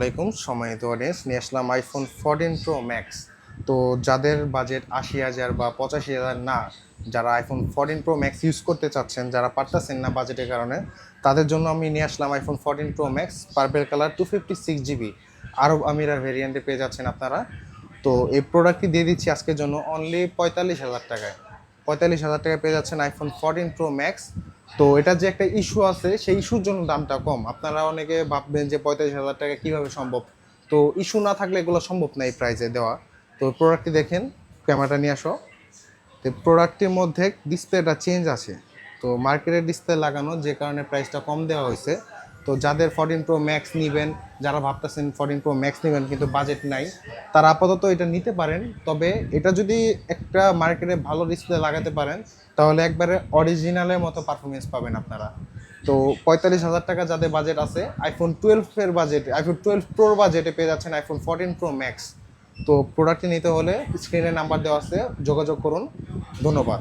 আসসালামাইকুম সম্মানিত অডিয়েন্স, নিয়ে আসলাম আইফোন 14 প্রো ম্যাক্স। তো যাদের বাজেট 80,000 বা 85,000 না, যারা আইফোন 14 প্রো ম্যাক্স ইউজ করতে চাচ্ছেন, যারা পারতেছেন না বাজেটের কারণে, তাদের জন্য আমি নিয়ে আসলাম iPhone 14 pro max purple colour 256 GB আরব আমিরার ভেরিয়েন্টে পেয়ে যাচ্ছেন আপনারা। তো এই প্রোডাক্টটি দিয়ে দিচ্ছি আজকের জন্য অনলি 45,000 টাকায়। 45,000 টাকায় পেয়ে যাচ্ছেন আইফোন 14 প্রো ম্যাক্স। তো এটা যে একটা ইস্যু আছে, সেই ইস্যুর জন্য দামটা কম। আপনারা অনেকে ভাববেন যে 45,000 টাকা কীভাবে সম্ভব। তো ইস্যু না থাকলে এগুলো সম্ভব না এই প্রাইসে দেওয়া। তো প্রোডাক্টটি দেখেন, ক্যামেরাটা নিয়ে আসো। তো প্রোডাক্টের মধ্যে ডিসপ্লেটা চেঞ্জ আছে, তো মার্কেটের ডিসপ্লে লাগানো, যে কারণে প্রাইসটা কম দেওয়া হয়েছে। তো যাদের 14 প্রো ম্যাক্স নেবেন, যারা ভাবতেছেন 14 প্রো ম্যাক্স নেবেন কিন্তু বাজেট নাই, তারা আপাতত এটা নিতে পারেন। তবে এটা যদি একটা মার্কেটে ভালো ডিসপ্লে লাগাতে পারেন, তাহলে একবারে অরিজিনালের মতো পারফরমেন্স পাবেন আপনারা। তো 45,000 টাকা যাদের বাজেট আছে, আইফোন 12-এর বাজেট, আইফোন 12 প্রোর বাজেটে পেয়ে যাচ্ছেন আইফোন 14 প্রো ম্যাক্স। তো প্রোডাক্টটি নিতে হলে স্ক্রিনে নাম্বার দেওয়া আছে, যোগাযোগ করুন। ধন্যবাদ।